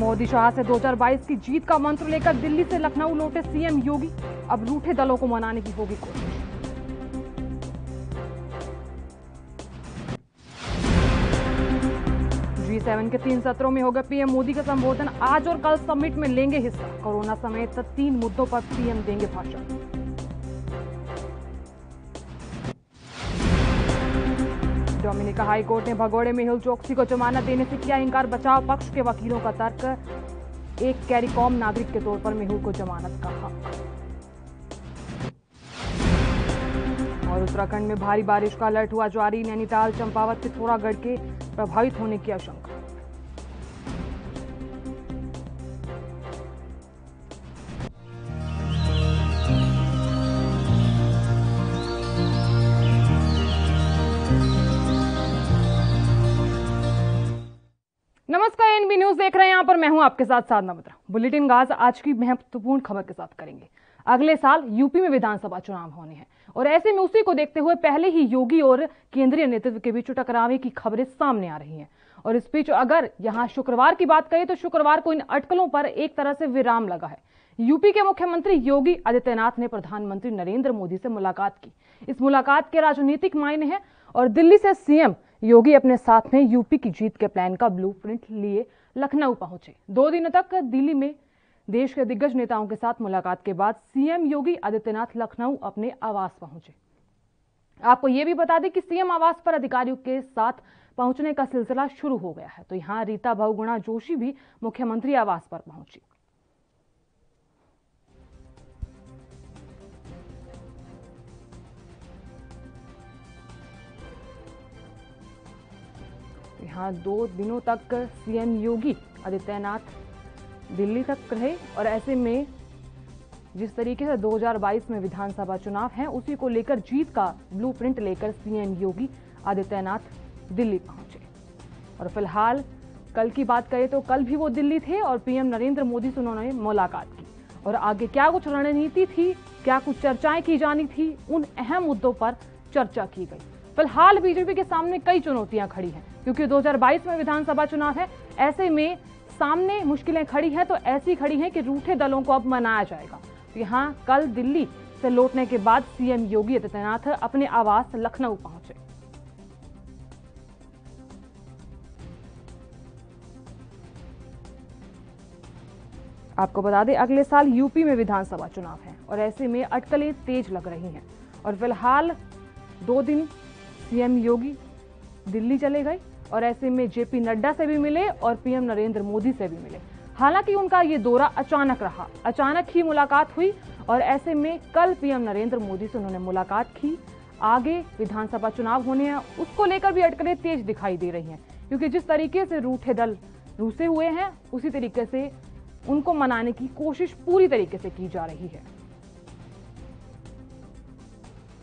मोदी शाह से 2022 की जीत का मंत्र लेकर दिल्ली से लखनऊ लौटे सीएम योगी। अब रूठे दलों को मनाने की होगी कोशिश। G7 के 3 सत्रों में होगा पीएम मोदी का संबोधन। आज और कल समिट में लेंगे हिस्सा। कोरोना समेत 3 मुद्दों पर पीएम देंगे भाषण। डोमिनिका हाई कोर्ट ने भगोड़े मेहुल चोकसी को जमानत देने से किया इंकार। बचाव पक्ष के वकीलों का तर्क, एक कैरिकॉम नागरिक के तौर पर मेहुल को जमानत का हक। और उत्तराखंड में भारी बारिश का अलर्ट हुआ जारी। नैनीताल, चंपावत, पिथौरागढ़ के प्रभावित होने की आशंका। नमस्कार, एनबी न्यूज देख रहे हैं। यहां पर मैं हूं आपके साथ साधना बत्रा। बुलेटिन गाज आज की महत्वपूर्ण खबर के साथ करेंगे। अगले साल यूपी में विधानसभा चुनाव होने हैं और ऐसे में उसी को देखते हुए पहले ही योगी और केंद्रीय नेतृत्व के बीच टकरावे की खबरें सामने आ रही हैं। और इस बीच अगर यहां शुक्रवार की बात करें तो शुक्रवार को इन अटकलों पर एक तरह से विराम लगा है। यूपी के मुख्यमंत्री योगी आदित्यनाथ ने प्रधानमंत्री नरेंद्र मोदी से मुलाकात की। इस मुलाकात के राजनीतिक मायने हैं और दिल्ली से सीएम योगी अपने साथ में यूपी की जीत के प्लान का ब्लूप्रिंट लिए लखनऊ पहुंचे। 2 दिनों तक दिल्ली में देश के दिग्गज नेताओं के साथ मुलाकात के बाद सीएम योगी आदित्यनाथ लखनऊ अपने आवास पहुंचे। आपको यह भी बता दें कि सीएम आवास पर अधिकारियों के साथ पहुंचने का सिलसिला शुरू हो गया है। तो यहां रीता बहुगुणा जोशी भी मुख्यमंत्री आवास पर पहुंची। यहां 2 दिनों तक सीएम योगी आदित्यनाथ दिल्ली तक रहे और ऐसे में जिस तरीके से 2022 में विधानसभा चुनाव है उसी को लेकर जीत का ब्लूप्रिंट लेकर सीएम योगी आदित्यनाथ दिल्ली पहुंचे। और फिलहाल कल की बात करें तो कल भी वो दिल्ली थे और पीएम नरेंद्र मोदी से उन्होंने मुलाकात की। और आगे क्या कुछ रणनीति थी, क्या कुछ चर्चाएं की जानी थी, उन अहम मुद्दों पर चर्चा की गई। फिलहाल बीजेपी के सामने कई चुनौतियां खड़ी हैं क्योंकि 2022 में विधानसभा चुनाव है। ऐसे में सामने मुश्किलें खड़ी हैं तो ऐसी खड़ी हैं कि रूठे दलों को अब मनाया जाएगा। तो यहां कल दिल्ली से लौटने के बाद सीएम योगी आदित्यनाथ अपने आवास लखनऊ पहुंचे। आपको बता दें अगले साल यूपी में विधानसभा चुनाव है और ऐसे में अटकलें तेज लग रही हैं। और फिलहाल 2 दिन सीएम योगी दिल्ली चले गए और ऐसे में जेपी नड्डा से भी मिले और पीएम नरेंद्र मोदी से भी मिले। हालांकि उनका ये दौरा अचानक रहा, अचानक ही मुलाकात हुई और ऐसे में कल पीएम नरेंद्र मोदी से उन्होंने मुलाकात की। आगे विधानसभा चुनाव होने हैं उसको लेकर भी अटकलें तेज दिखाई दे रही हैं क्योंकि जिस तरीके से रूठे दल रूसे हुए हैं उसी तरीके से उनको मनाने की कोशिश पूरी तरीके से की जा रही है।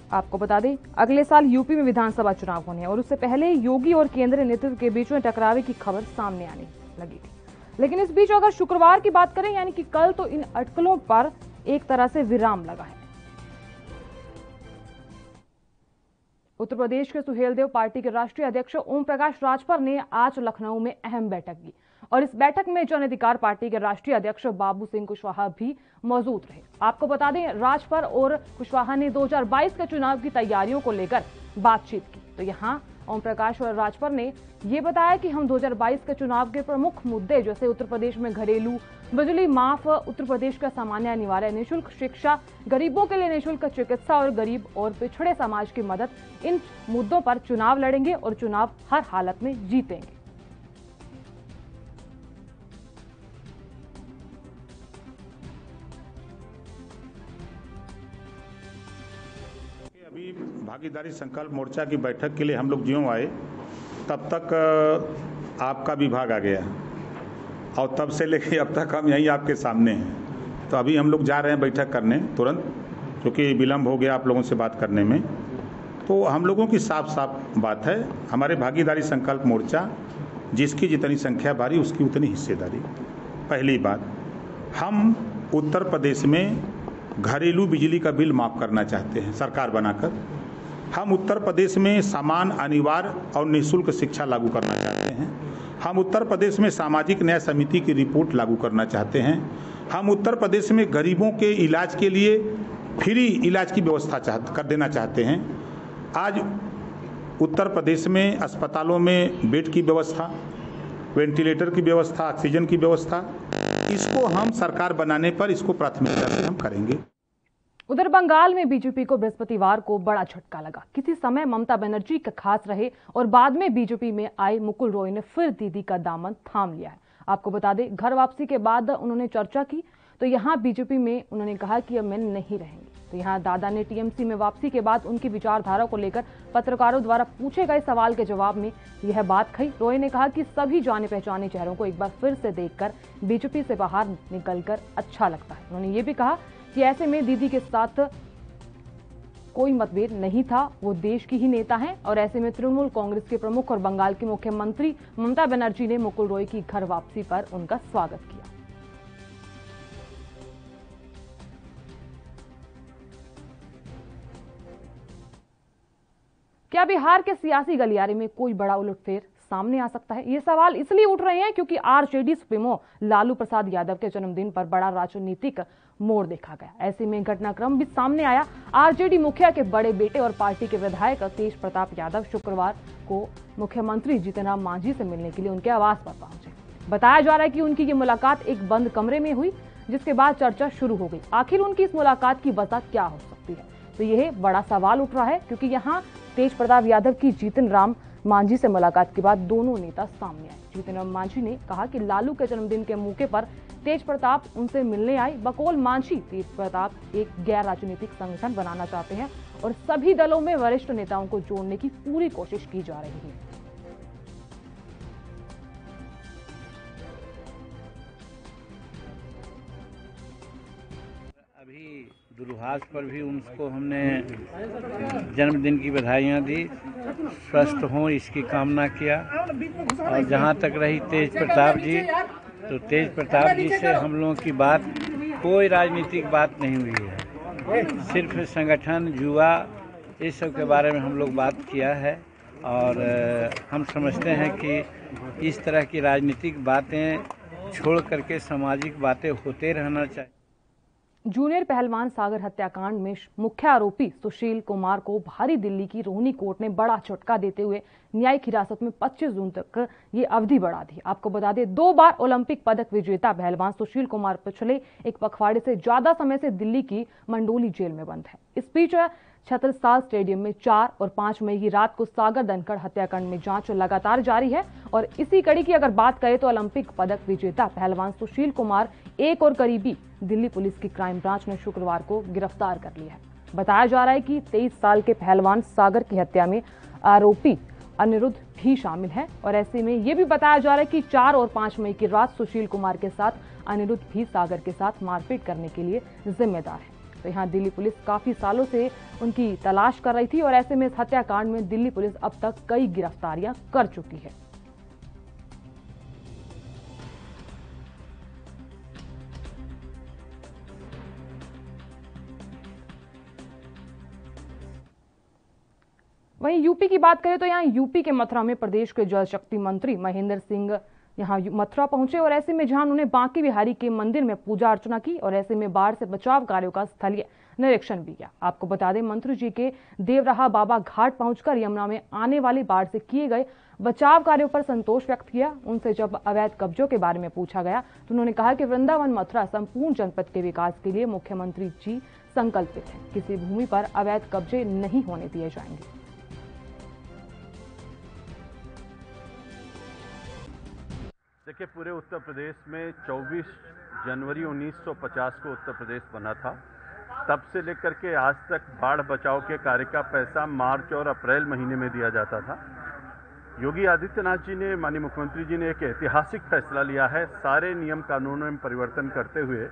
आपको बता दें अगले साल यूपी में विधानसभा चुनाव होने हैं और उससे पहले योगी और केंद्रीय नेतृत्व के बीच में टकरावे की खबर सामने आने लगी थी। लेकिन इस बीच अगर शुक्रवार की बात करें यानी कि कल, तो इन अटकलों पर एक तरह से विराम लगा है। उत्तर प्रदेश के सुहेलदेव पार्टी के राष्ट्रीय अध्यक्ष ओम प्रकाश राजभर ने आज लखनऊ में अहम बैठक की और इस बैठक में जन अधिकार पार्टी के राष्ट्रीय अध्यक्ष बाबू सिंह कुशवाहा भी मौजूद रहे। आपको बता दें राजभर और कुशवाहा ने 2022 के चुनाव की तैयारियों को लेकर बातचीत की। तो यहां ओम प्रकाश और राजभर ने यह बताया कि हम 2022 के चुनाव के प्रमुख मुद्दे जैसे उत्तर प्रदेश में घरेलू बिजली माफ, उत्तर प्रदेश का सामान्य अनिवार्य निःशुल्क शिक्षा, गरीबों के लिए निःशुल्क चिकित्सा और गरीब और पिछड़े समाज की मदद, इन मुद्दों पर चुनाव लड़ेंगे और चुनाव हर हालत में जीतेंगे। अभी भागीदारी संकल्प मोर्चा की बैठक के लिए हम लोग ज्यों आए तब तक आपका विभाग आ गया और तब से लेके अब तक हम यहीं आपके सामने हैं। तो अभी हम लोग जा रहे हैं बैठक करने तुरंत, क्योंकि विलम्ब हो गया आप लोगों से बात करने में। तो हम लोगों की साफ साफ बात है, हमारे भागीदारी संकल्प मोर्चा जिसकी जितनी संख्या बारी उसकी उतनी हिस्सेदारी। पहली बात, हम उत्तर प्रदेश में घरेलू बिजली का बिल माफ़ करना चाहते हैं सरकार बनाकर। हम उत्तर प्रदेश में समान, अनिवार्य और निःशुल्क शिक्षा लागू करना चाहते हैं। हम उत्तर प्रदेश में सामाजिक न्याय समिति की रिपोर्ट लागू करना चाहते हैं। हम उत्तर प्रदेश में गरीबों के इलाज के लिए फ्री इलाज की व्यवस्था कर देना चाहते हैं। आज उत्तर प्रदेश में अस्पतालों में बेड की व्यवस्था, वेंटिलेटर की व्यवस्था, ऑक्सीजन की व्यवस्था, इसको हम सरकार बनाने पर इसको प्राथमिकता से हम करेंगे। उधर बंगाल में बीजेपी को बृहस्पतिवार को बड़ा झटका लगा। किसी समय ममता बनर्जी का खास रहे और बाद में बीजेपी में आए मुकुल रॉय ने फिर दीदी का दामन थाम लिया है। आपको बता दें, घर वापसी के बाद उन्होंने चर्चा की तो यहाँ बीजेपी में उन्होंने कहा कि अब मैं नहीं रहेंगे। तो यहाँ दादा ने टीएमसी में वापसी के बाद उनकी विचारधारा को लेकर पत्रकारों द्वारा पूछे गए सवाल के जवाब में यह बात कही। रॉय ने कहा कि सभी जाने पहचाने चेहरों को एक बार फिर से देखकर बीजेपी से बाहर निकलकर अच्छा लगता है। उन्होंने ये भी कहा कि ऐसे में दीदी के साथ कोई मतभेद नहीं था, वो देश की ही नेता हैं और ऐसे में तृणमूल कांग्रेस के प्रमुख और बंगाल की मुख्यमंत्री ममता बनर्जी ने मुकुल रॉय की घर वापसी पर उनका स्वागत किया। क्या बिहार के सियासी गलियारे में कोई बड़ा उलटफेर सामने आ सकता है? ये सवाल इसलिए उठ रहे हैं क्योंकि आरजेडी सुप्रीमो लालू प्रसाद यादव के जन्मदिन पर बड़ा राजनीतिक मोड़ देखा गया। ऐसे में घटनाक्रम भी सामने आया। आरजेडी मुखिया के बड़े बेटे और पार्टी के विधायक तेज प्रताप यादव शुक्रवार को मुख्यमंत्री जीतन राम मांझी से मिलने के लिए उनके आवास पर पहुंचे। बताया जा रहा है कि उनकी ये मुलाकात एक बंद कमरे में हुई, जिसके बाद चर्चा शुरू हो गई। आखिर उनकी इस मुलाकात की वजह क्या हो सकती है? तो यह बड़ा सवाल उठ रहा है क्योंकि यहाँ तेज प्रताप यादव की जीतन राम मांझी से मुलाकात के बाद दोनों नेता सामने आए। जीतन राम मांझी ने कहा कि लालू के जन्मदिन के मौके पर तेज प्रताप उनसे मिलने आए। बकौल मांझी, तेज प्रताप एक गैर राजनीतिक संगठन बनाना चाहते हैं और सभी दलों में वरिष्ठ नेताओं को जोड़ने की पूरी कोशिश की जा रही है। अभी दूरभाष पर भी उनको हमने जन्मदिन की बधाइयाँ दी, स्वस्थ हों इसकी कामना किया। और जहाँ तक रही तेज प्रताप जी, तो तेज प्रताप जी से हम लोगों की बात कोई राजनीतिक बात नहीं हुई है, सिर्फ संगठन, युवा, इस सब के बारे में हम लोग बात किया है। और हम समझते हैं कि इस तरह की राजनीतिक बातें छोड़ करके सामाजिक बातें होते रहना चाहिए। जूनियर पहलवान सागर हत्याकांड में मुख्य आरोपी सुशील कुमार को भारी दिल्ली की रोहिणी कोर्ट ने बड़ा झटका देते हुए न्यायिक हिरासत में 25 जून तक ये अवधि बढ़ा दी। आपको बता दें, 2 बार ओलंपिक पदक विजेता पहलवान सुशील कुमार पिछले एक पखवाड़े से ज्यादा समय से दिल्ली की मंडोली जेल में बंद है। इस बीच छत्रसाल स्टेडियम में 4 और 5 मई की रात को सागर धनखड़ हत्याकांड में जांच लगातार जारी है। और इसी कड़ी की अगर बात करें तो ओलंपिक पदक विजेता पहलवान सुशील कुमार एक और करीबी दिल्ली पुलिस की क्राइम ब्रांच ने शुक्रवार को गिरफ्तार कर लिया है। बताया जा रहा है कि 23 साल के पहलवान सागर की हत्या में आरोपी अनिरुद्ध भी शामिल है। और ऐसे में यह भी बताया जा रहा है कि 4 और 5 मई की रात सुशील कुमार के साथ अनिरुद्ध भी सागर के साथ मारपीट करने के लिए जिम्मेदार है। तो यहाँ दिल्ली पुलिस काफी सालों से उनकी तलाश कर रही थी और ऐसे में इस हत्याकांड में दिल्ली पुलिस अब तक कई गिरफ्तारियां कर चुकी है। वहीं यूपी की बात करें तो यहाँ यूपी के मथुरा में प्रदेश के जल शक्ति मंत्री महेंद्र सिंह यहाँ मथुरा पहुंचे और ऐसे में जहां उन्होंने बांके बिहारी के मंदिर में पूजा अर्चना की और ऐसे में बाढ़ से बचाव कार्यों का स्थलीय निरीक्षण भी किया। आपको बता दें, मंत्री जी के देवराहा बाबा घाट पहुंचकर यमुना में आने वाली बाढ़ से किए गए बचाव कार्यों पर संतोष व्यक्त किया। उनसे जब अवैध कब्जों के बारे में पूछा गया तो उन्होंने कहा कि वृंदावन मथुरा संपूर्ण जनपद के विकास के लिए मुख्यमंत्री जी संकल्पित हैं। किसी भूमि पर अवैध कब्जे नहीं होने दिए जाएंगे। देखिए, पूरे उत्तर प्रदेश में 24 जनवरी 1950 को उत्तर प्रदेश बना था। तब से लेकर के आज तक बाढ़ बचाव के कार्य का पैसा मार्च और अप्रैल महीने में दिया जाता था। योगी आदित्यनाथ जी ने, माननीय मुख्यमंत्री जी ने एक ऐतिहासिक फैसला लिया है। सारे नियम कानूनों में परिवर्तन करते हुए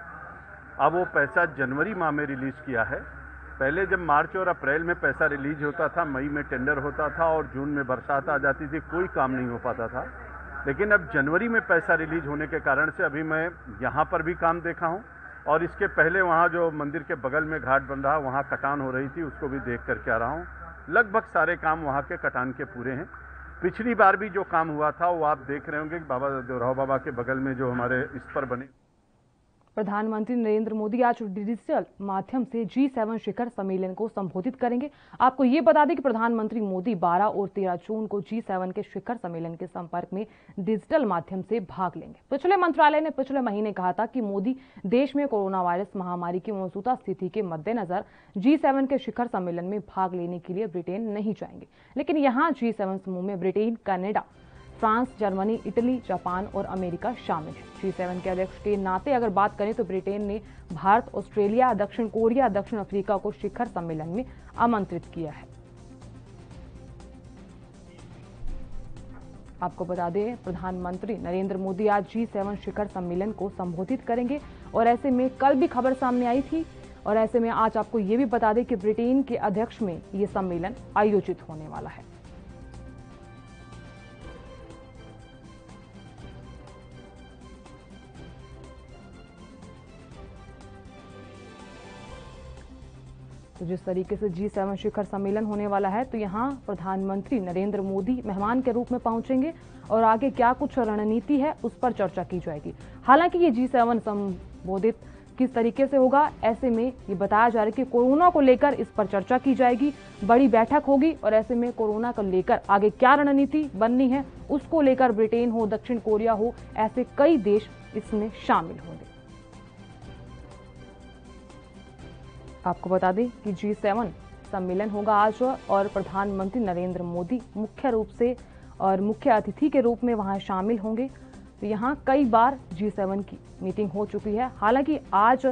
अब वो पैसा जनवरी माह में रिलीज किया है। पहले जब मार्च और अप्रैल में पैसा रिलीज होता था, मई में टेंडर होता था और जून में बरसात आ जाती थी, कोई काम नहीं हो पाता था। लेकिन अब जनवरी में पैसा रिलीज होने के कारण से अभी मैं यहाँ पर भी काम देखा हूँ और इसके पहले वहाँ जो मंदिर के बगल में घाट बन रहा, वहाँ कटान हो रही थी, उसको भी देख करके आ रहा हूँ। लगभग सारे काम वहाँ के कटान के पूरे हैं। पिछली बार भी जो काम हुआ था वो आप देख रहे होंगे कि बाबा देवराव बाबा के बगल में जो हमारे इस पर बने। प्रधानमंत्री नरेंद्र मोदी आज डिजिटल माध्यम से G7 शिखर सम्मेलन को संबोधित करेंगे। आपको ये बता दें कि प्रधानमंत्री मोदी 12 और 13 जून को G7 के शिखर सम्मेलन के संपर्क में डिजिटल माध्यम से भाग लेंगे। पिछले मंत्रालय ने पिछले महीने कहा था कि मोदी देश में कोरोना वायरस महामारी की मौजूदा स्थिति के मद्देनजर G7 के शिखर सम्मेलन में भाग लेने के लिए ब्रिटेन नहीं जाएंगे, लेकिन यहाँ G7 समूह में Britain, Canada, France, Germany, Italy, Japan और अमेरिका शामिल है। G7 के अध्यक्ष के नाते अगर बात करें तो ब्रिटेन ने भारत, ऑस्ट्रेलिया, दक्षिण कोरिया, दक्षिण अफ्रीका को शिखर सम्मेलन में आमंत्रित किया है। आपको बता दें, प्रधानमंत्री नरेंद्र मोदी आज G7 शिखर सम्मेलन को संबोधित करेंगे और ऐसे में कल भी खबर सामने आई थी और ऐसे में आज आपको ये भी बता दें कि ब्रिटेन के अध्यक्ष में ये सम्मेलन आयोजित होने वाला है। तो जिस तरीके से G7 शिखर सम्मेलन होने वाला है, तो यहाँ प्रधानमंत्री नरेंद्र मोदी मेहमान के रूप में पहुंचेंगे और आगे क्या कुछ रणनीति है उस पर चर्चा की जाएगी। हालांकि ये G7 संबोधित किस तरीके से होगा, ऐसे में ये बताया जा रहा है कि कोरोना को लेकर इस पर चर्चा की जाएगी, बड़ी बैठक होगी और ऐसे में कोरोना को लेकर आगे क्या रणनीति बननी है उसको लेकर ब्रिटेन हो, दक्षिण कोरिया हो, ऐसे कई देश इसमें शामिल होंगे। आपको बता दें कि G7 सम्मेलन होगा आज और प्रधानमंत्री नरेंद्र मोदी मुख्य रूप से और मुख्य अतिथि के रूप में वहां शामिल होंगे। तो यहाँ कई बार G7 की मीटिंग हो चुकी है। हालांकि आज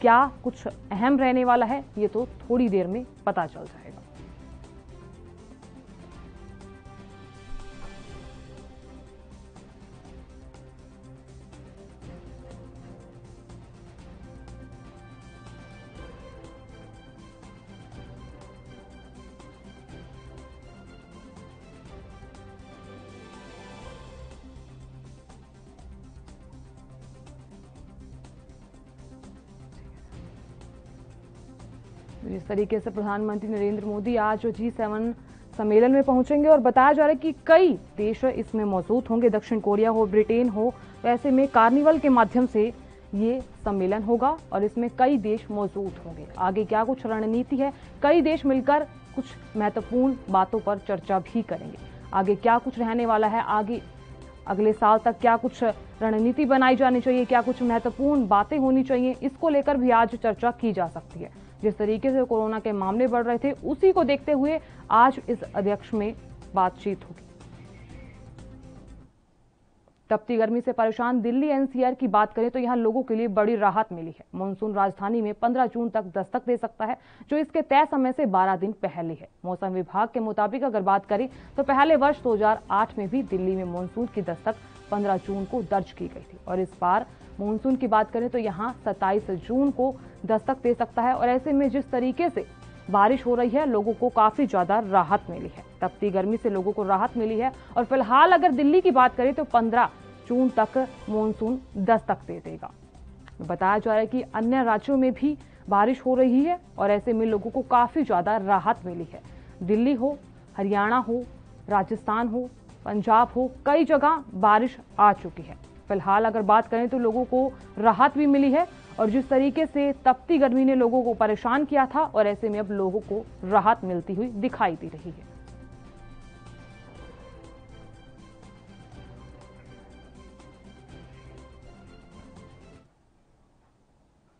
क्या कुछ अहम रहने वाला है ये तो थोड़ी देर में पता चल जाएगा। जिस तरीके से प्रधानमंत्री नरेंद्र मोदी आज G7 सम्मेलन में पहुंचेंगे और बताया जा रहा है कि कई देश इसमें मौजूद होंगे, दक्षिण कोरिया हो, ब्रिटेन हो, ऐसे में कार्निवल के माध्यम से ये सम्मेलन होगा और इसमें कई देश मौजूद होंगे। आगे क्या कुछ रणनीति है, कई देश मिलकर कुछ महत्वपूर्ण बातों पर चर्चा भी करेंगे। आगे क्या कुछ रहने वाला है, आगे अगले साल तक क्या कुछ रणनीति बनाई जानी चाहिए, क्या कुछ महत्वपूर्ण बातें होनी चाहिए, इसको लेकर भी आज चर्चा की जा सकती है। जिस तरीके से कोरोना के मामले बढ़ रहे थे उसी को देखते हुए आज इस अध्यक्ष में बातचीत होगी। तपती गर्मी से परेशान दिल्ली NCR की बात करें तो यहां लोगों के लिए बड़ी राहत मिली है। मानसून राजधानी में 15 जून तक दस्तक दे सकता है, जो इसके तय समय से 12 दिन पहले है। मौसम विभाग के मुताबिक अगर बात करें तो पहले वर्ष 2008 में भी दिल्ली में मानसून की दस्तक 15 जून को दर्ज की गई थी और इस बार मानसून की बात करें तो यहाँ 27 जून को दस्तक दे सकता है और ऐसे में जिस तरीके से बारिश हो रही है लोगों को काफी ज्यादा राहत मिली है। तपती गर्मी से लोगों को राहत मिली है और फिलहाल अगर दिल्ली की बात करें तो 15 जून तक मानसून दस्तक दे देगा। बताया जा रहा है कि अन्य राज्यों में भी बारिश हो रही है और ऐसे में लोगों को काफी ज्यादा राहत मिली है। दिल्ली हो, हरियाणा हो, राजस्थान हो, पंजाब हो, कई जगह बारिश आ चुकी है। फिलहाल अगर बात करें तो लोगों को राहत भी मिली है और जिस तरीके से तपती गर्मी ने लोगों को परेशान किया था और ऐसे में अब लोगों को राहत मिलती हुई दिखाई दे रही है।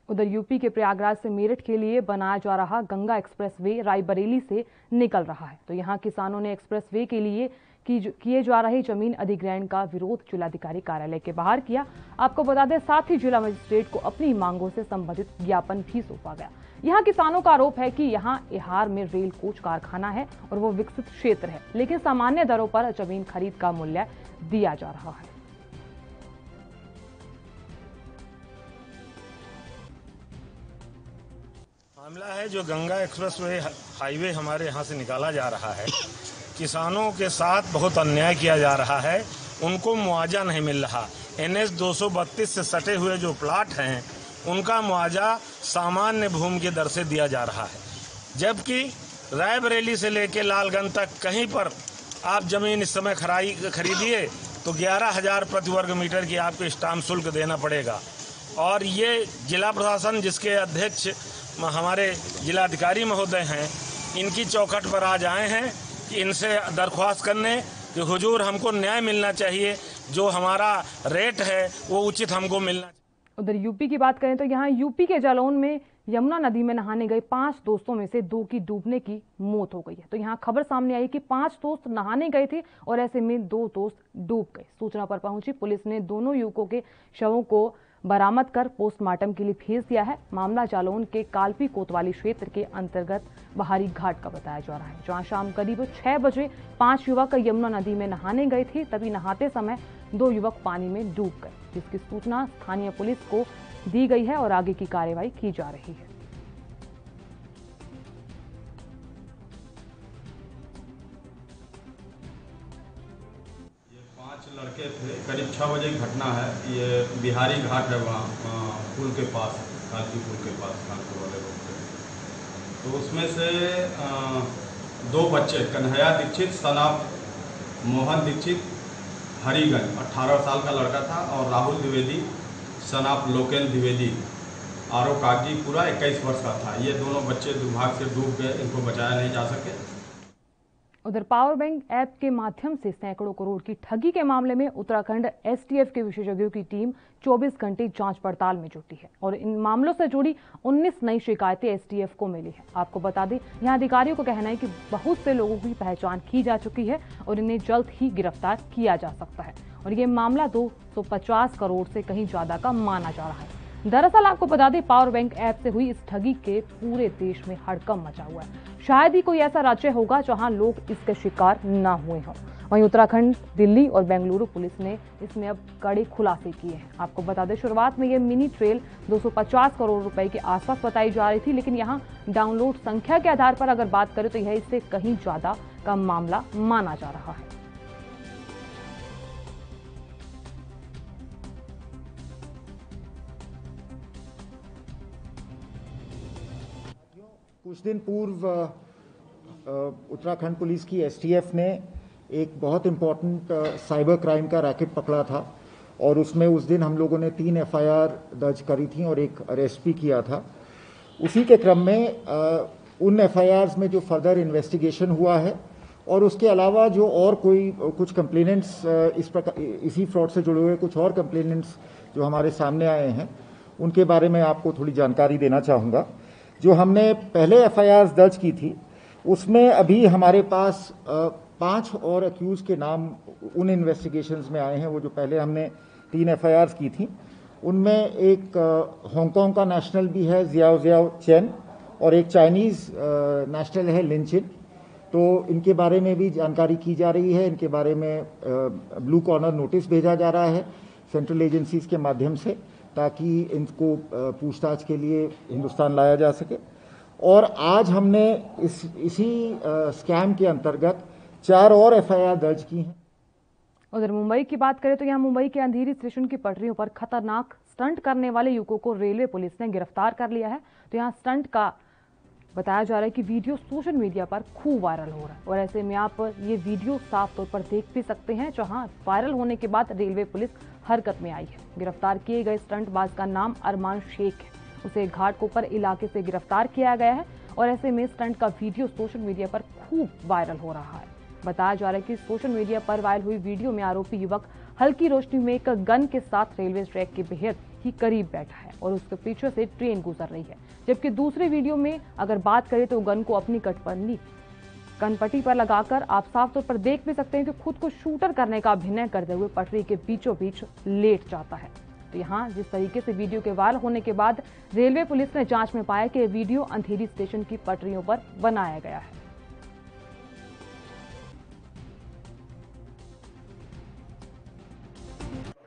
उधर यूपी के प्रयागराज से मेरठ के लिए बनाया जा रहा गंगा एक्सप्रेसवे रायबरेली से निकल रहा है। तो यहां किसानों ने एक्सप्रेसवे के लिए किए जा रहे जमीन अधिग्रहण का विरोध जिलाधिकारी कार्यालय के बाहर किया। आपको बता दें, साथ ही जिला मजिस्ट्रेट को अपनी मांगों से संबंधित ज्ञापन भी सौंपा गया। यहां किसानों का आरोप है कि यहां इहार में रेल कोच कारखाना है और वो विकसित क्षेत्र है, लेकिन सामान्य दरों पर जमीन खरीद का मूल्य दिया जा रहा है। मामला है जो गंगा एक्सप्रेसवे हाईवे हमारे यहाँ से निकाला जा रहा है, किसानों के साथ बहुत अन्याय किया जा रहा है, उनको मुआवजा नहीं मिल रहा। NH 232 से सटे हुए जो प्लाट हैं उनका मुआवजा सामान्य भूमि की दर से दिया जा रहा है, जबकि रायबरेली से लेकर लालगंज तक कहीं पर आप जमीन इस समय खरीदिए तो 11,000 प्रति वर्ग मीटर की आपको स्टाम्प शुल्क देना पड़ेगा। और ये जिला प्रशासन जिसके अध्यक्ष हमारे जिलाधिकारी महोदय हैं, इनकी चौखट पर आज आए हैं कि इनसे दरख्वास्त करने कि हुजूर हमको न्याय मिलना चाहिए, जो हमारा रेट है वो उचित हमको मिलना चाहिए। उधर यूपी की बात करें तो यहाँ यूपी के जालौन में यमुना नदी में नहाने गए 5 दोस्तों में से 2 की डूबने की मौत हो गई है। तो यहाँ खबर सामने आई कि 5 दोस्त नहाने गए थे और ऐसे में 2 दोस्त डूब गए। सूचना पर पहुंची पुलिस ने दोनों युवकों के शवों को बरामद कर पोस्टमार्टम के लिए भेज दिया है। मामला जालौन के कालपी कोतवाली क्षेत्र के अंतर्गत बहारी घाट का बताया जा रहा है, जहाँ शाम करीब 6 बजे 5 युवक यमुना नदी में नहाने गए थे। तभी नहाते समय 2 युवक पानी में डूब गए, जिसकी सूचना स्थानीय पुलिस को दी गई है और आगे की कार्रवाई की जा रही है। ये 5 लड़के थे, करीब 6 बजे की घटना है। ये बिहारी घाट है, वहाँ पुल के पास, कालपी पुल के पास कानपुर वाले लोग थे। तो उसमें से 2 बच्चे, कन्हैया दीक्षित सनाफ मोहन दीक्षित हरिगंज 18 साल का लड़का था, और राहुल द्विवेदी सनाफ लोकेन द्विवेदी आरो कागजीपुरा 21 वर्ष का था। ये दोनों बच्चे दुर्भाग्य से डूब गए, इनको बचाया नहीं जा सके। उधर पावर बैंक ऐप के माध्यम से सैकड़ों करोड़ की ठगी के मामले में उत्तराखंड एसटीएफ के विशेषज्ञों की टीम 24 घंटे जांच पड़ताल में जुटी है और इन मामलों से जुड़ी 19 नई शिकायतें एसटीएफ को मिली है। आपको बता दें, यहां अधिकारियों का कहना है कि बहुत से लोगों की पहचान की जा चुकी है और इन्हें जल्द ही गिरफ्तार किया जा सकता है और ये मामला 250 करोड़ से कहीं ज्यादा का माना जा रहा है। दरअसल आपको बता दें, पावर बैंक ऐप से हुई इस ठगी के पूरे देश में हड़कंप मचा हुआ है। शायद ही कोई ऐसा राज्य होगा जहां लोग इसके शिकार ना हुए हों। वहीं उत्तराखंड, दिल्ली और बेंगलुरु पुलिस ने इसमें अब कड़े खुलासे किए हैं। आपको बता दें, शुरुआत में ये मिनी ट्रेल 250 करोड़ रुपए के आसपास बताई जा रही थी, लेकिन यहाँ डाउनलोड संख्या के आधार पर अगर बात करें तो यह इससे कहीं ज्यादा का मामला माना जा रहा है। कुछ दिन पूर्व उत्तराखंड पुलिस की एसटीएफ ने एक बहुत इम्पोर्टेंट साइबर क्राइम का रैकेट पकड़ा था और उसमें उस दिन हम लोगों ने 3 एफआईआर दर्ज करी थी और एक अरेस्ट भी किया था। उसी के क्रम में उन एफआईआर्स में जो फर्दर इन्वेस्टिगेशन हुआ है और उसके अलावा जो और कुछ कंप्लेनेंट्स इसी फ्रॉड से जुड़े हुए कुछ और कंप्लेनेंट्स जो हमारे सामने आए हैं, उनके बारे में आपको थोड़ी जानकारी देना चाहूँगा। जो हमने पहले एफआईआर्स दर्ज की थी उसमें अभी हमारे पास 5 और अक्यूज के नाम उन इन्वेस्टिगेशंस में आए हैं। वो जो पहले हमने 3 एफआईआर्स की थी उनमें एक हांगकांग का नेशनल भी है जियाओ चेन और एक चाइनीज़ नेशनल है लिनचिन। तो इनके बारे में भी जानकारी की जा रही है। इनके बारे में ब्लू कॉर्नर नोटिस भेजा जा रहा है सेंट्रल एजेंसीज के माध्यम से, ताकि इनको पूछताछ के लिए हिंदुस्तान लाया जा सके। और आज हमने इसी स्कैम के अंतर्गत 4 और एफआईआर दर्ज की हैं। उधर मुंबई की बात करें तो यहाँ मुंबई के अंधेरी स्टेशन की पटरियों पर खतरनाक स्टंट करने वाले युवकों को रेलवे पुलिस ने गिरफ्तार कर लिया है। तो यहाँ स्टंट का बताया जा रहा है कि वीडियो सोशल मीडिया पर खूब वायरल हो रहा है और ऐसे में आप ये वीडियो साफ तौर पर देख भी सकते हैं, जहां वायरल होने के बाद रेलवे पुलिस हरकत में आई है। गिरफ्तार किए गए स्टंटबाज का नाम अरमान शेख है। उसे घाटकोपर इलाके से गिरफ्तार किया गया है और ऐसे में स्टंट का वीडियो सोशल मीडिया पर खूब वायरल हो रहा है। बताया जा रहा है कि सोशल मीडिया पर वायरल हुई वीडियो में आरोपी युवक हल्की रोशनी में एक गन के साथ रेलवे ट्रैक के बेहद ही करीब बैठा है और उसके पीछे से ट्रेन गुजर रही है। जबकि दूसरे वीडियो में अगर बात करें तो गन को अपनी कनपट्टी पर लगाकर आप साफ तौर पर देख भी सकते हैं कि खुद को शूटर करने का अभिनय करते हुए पटरी के बीचों बीच लेट जाता है। तो यहाँ जिस तरीके से वीडियो के वायरल होने के बाद रेलवे पुलिस ने जांच में पाया कि वीडियो अंधेरी स्टेशन की पटरियों पर बनाया गया है।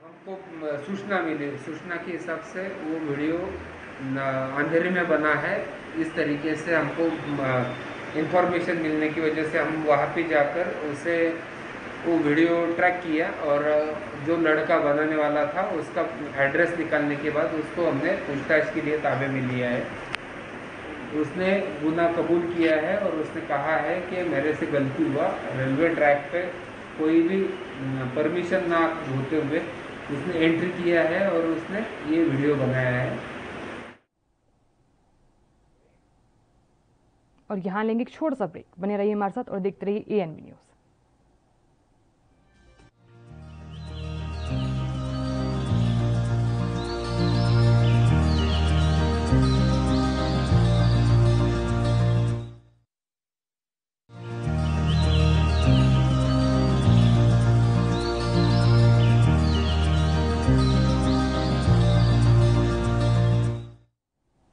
हमको सूचना मिली, सूचना के हिसाब से वो वीडियो अंधेरे में बना है। इस तरीके से हमको इंफॉर्मेशन मिलने की वजह से हम वहाँ पे जाकर उसे वो वीडियो ट्रैक किया और जो लड़का बनाने वाला था उसका एड्रेस निकालने के बाद उसको हमने पूछताछ के लिए ताबे में लिया है। उसने गुनाह कबूल किया है और उसने कहा है कि मेरे से गलती हुआ, रेलवे ट्रैक पे कोई भी परमिशन ना होते हुए उसने एंट्री किया है और उसने ये वीडियो बनाया है। और यहाँ लेंगे एक छोटा सा ब्रेक। बने रहिए हमारे साथ और देखते रहिए ANB न्यूज़।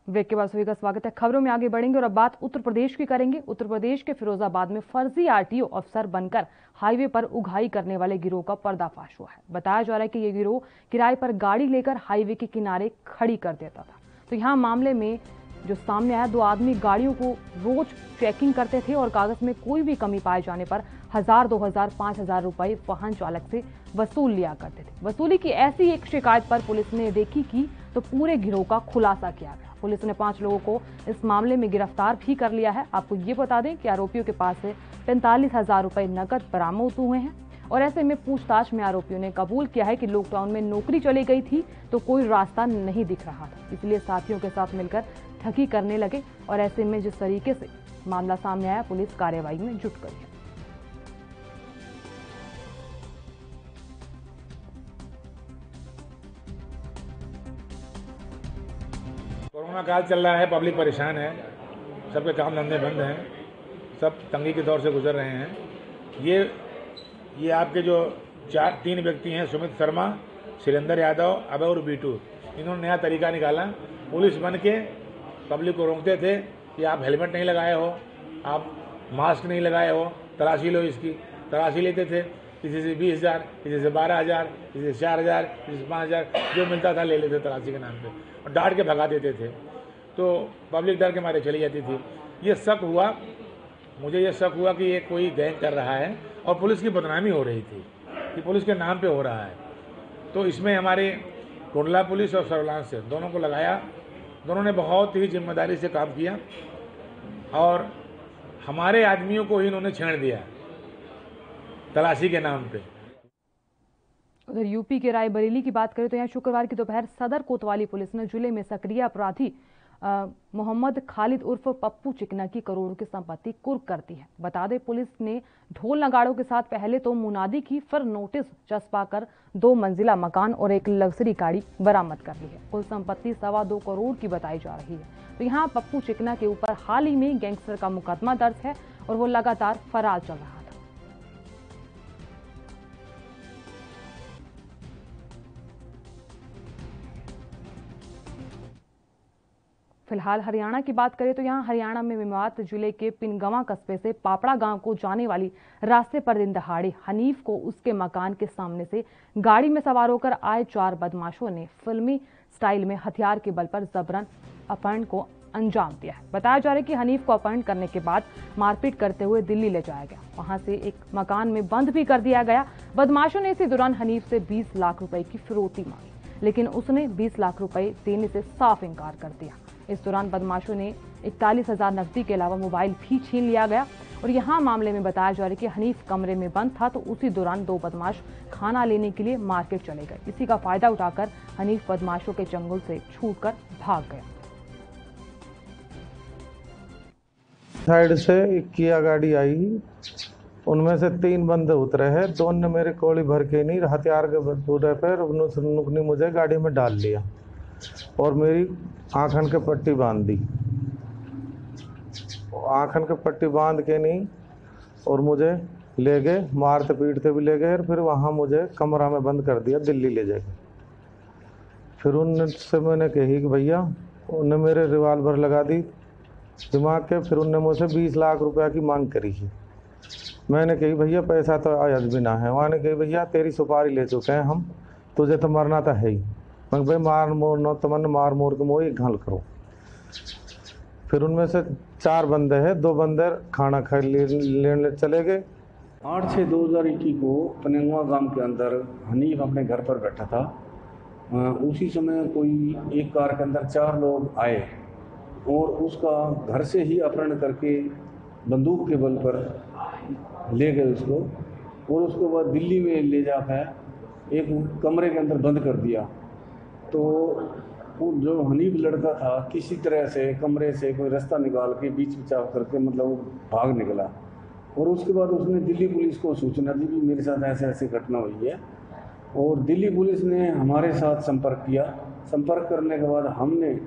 ब्रेक के बाद सभी का स्वागत है। खबरों में आगे बढ़ेंगे और अब बात उत्तर प्रदेश की करेंगे। उत्तर प्रदेश के फिरोजाबाद में फर्जी RTO अफसर बनकर हाईवे पर उगाही करने वाले गिरोह का पर्दाफाश हुआ है। बताया जा रहा है कि यह गिरोह किराए पर गाड़ी लेकर हाईवे के किनारे खड़ी कर देता था। तो यहाँ मामले में जो सामने आया, 2 आदमी गाड़ियों को रोज चेकिंग करते थे और कागज में कोई भी कमी पाए जाने पर 1000, 2000, 5000 रुपए वाहन चालक से वसूल लिया करते थे। वसूली की ऐसी एक शिकायत पर पुलिस ने रेकी की तो पूरे गिरोह का खुलासा किया गया। पुलिस ने 5 लोगों को इस मामले में गिरफ्तार भी कर लिया है। आपको ये बता दें कि आरोपियों के पास से 45,000 रुपए नकद बरामद हुए हैं और ऐसे में पूछताछ में आरोपियों ने कबूल किया है कि लॉकडाउन में नौकरी चली गई थी तो कोई रास्ता नहीं दिख रहा था, इसलिए साथियों के साथ मिलकर ठगी करने लगे और ऐसे में जिस तरीके से मामला सामने आया, पुलिस कार्रवाई में जुट गई है। कोरोना काल चल रहा है, पब्लिक परेशान है, सबके काम धंधे बंद हैं, सब तंगी के दौर से गुजर रहे हैं। ये आपके जो 3 व्यक्ति हैं, सुमित शर्मा, शैलेंद्र यादव, अभय और बीटू, इन्होंने नया तरीका निकाला। पुलिस बन के पब्लिक को रोकते थे कि आप हेलमेट नहीं लगाए हो, आप मास्क नहीं लगाए हो, तलाशी लो इसकी। तलाशी लेते थे, किसी से 20,000, किसी से 12,000, किसी से 4,000, किसी से 5,000, जो मिलता था ले लेते तलाशी के नाम पे और डांट के भगा देते थे। तो पब्लिक डर के मारे चली जाती थी। ये शक हुआ, मुझे ये शक हुआ कि ये कोई गैंग कर रहा है और पुलिस की बदनामी हो रही थी कि पुलिस के नाम पे हो रहा है। तो इसमें हमारे टोडला पुलिस और सर्विलांस से दोनों को लगाया। दोनों ने बहुत ही जिम्मेदारी से काम किया और हमारे आदमियों को ही इन्होंने छेड़ दिया तलाशी के नाम पे। उधर यूपी के रायबरेली की बात करें तो यहाँ शुक्रवार की दोपहर सदर कोतवाली पुलिस ने जिले में सक्रिय अपराधी मोहम्मद खालिद उर्फ पप्पू चिकना की करोड़ों की संपत्ति कुर्क कर दी है। बता दें, पुलिस ने ढोल नगाड़ों के साथ पहले तो मुनादी की, फिर नोटिस चस्पाकर 2 मंजिला मकान और एक लग्जरी गाड़ी बरामद कर ली है। कुल संपत्ति 2.25 करोड़ की बताई जा रही है। तो यहाँ पप्पू चिकना के ऊपर हाल ही में गैंगस्टर का मुकदमा दर्ज है और वो लगातार फरार चल रहा है। फिलहाल हरियाणा की बात करें तो यहाँ हरियाणा में मेवात जिले के पिनगवा कस्बे से पापड़ा गांव को जाने वाली रास्ते पर दिन दहाड़े हनीफ को उसके मकान के सामने से गाड़ी में सवार होकर आए 4 बदमाशों ने फिल्मी स्टाइल में हथियार के बल पर जबरन अपहरण को अंजाम दिया है। बताया जा रहा है कि हनीफ को अपहरण करने के बाद मारपीट करते हुए दिल्ली ले जाया गया। वहां से एक मकान में बंद भी कर दिया गया। बदमाशों ने इसी दौरान हनीफ से 20 लाख रुपए की फिरौती मांगी, लेकिन उसने 20 लाख रुपए देने से साफ इनकार कर दिया। इस दौरान बदमाशों ने 41,000 नकदी के अलावा मोबाइल भी छीन लिया गया और यहाँ मामले में बताया जा रहा है कि हनीफ कमरे में बंद था तो उसी दौरान 2 बदमाश खाना लेने के लिए मार्केट चले गए। इसी का फायदा उठाकर हनीफ बदमाशों के चंगुल से छूटकर भाग गया। साइड से एक किया गाड़ी आई, उनमें से 3 बंदे उतरे हैं। 2 ने मेरे कोड़ी भर के नहीं हथियार के बूटे पर नुकनी मुझे गाड़ी में डाल लिया और मेरी आँखन के पट्टी बांध दी। आँखन के पट्टी बांध के नहीं और मुझे ले गए, मारते पीटते भी ले गए और फिर वहाँ मुझे कमरा में बंद कर दिया, दिल्ली ले जाके। फिर उनसे मैंने कही कि भैया, उनने मेरे रिवाल्वर लगा दी दिमाग के। फिर उनने मुझसे 20 लाख रुपए की मांग करी है। मैंने कही भैया पैसा तो आज भी ना है। वहाँ ने कही भैया तेरी सुपारी ले चुके हैं हम, तुझे तो मरना तो है ही। मैं भाई मार मोर न तमन मार मोर के मोह घाल करो। फिर उनमें से 4 बंदे हैं, 2 बंदे खाना खा लेने चले गए। 8/6/2021 को पनेंगवा गांव के अंदर हनीफ अपने घर पर बैठा था। उसी समय कोई एक कार के अंदर 4 लोग आए और उसका घर से ही अपहरण करके बंदूक के बल पर ले गए उसको, और उसके बाद दिल्ली में ले जाकर एक कमरे के अंदर बंद कर दिया। तो वो जो हनीफ लड़का था किसी तरह से कमरे से कोई रास्ता निकाल के बीच बचाव करके मतलब वो भाग निकला, और उसके बाद उसने दिल्ली पुलिस को सूचना दी कि मेरे साथ ऐसे ऐसे घटना हुई है, और दिल्ली पुलिस ने हमारे साथ संपर्क किया। संपर्क करने के बाद हमने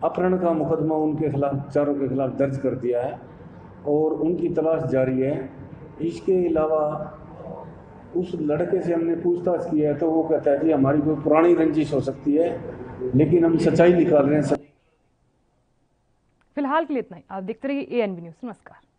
अपहरण का मुकदमा उनके खिलाफ, चारों के खिलाफ दर्ज कर दिया है और उनकी तलाश जारी है। इसके अलावा उस लड़के से हमने पूछताछ की है तो वो कहता है कि हमारी कोई पुरानी रंजिश हो सकती है, लेकिन हम सच्चाई निकाल रहे हैं। फिलहाल के लिए इतना ही। आप देखते रहिए ANB न्यूज़। नमस्कार।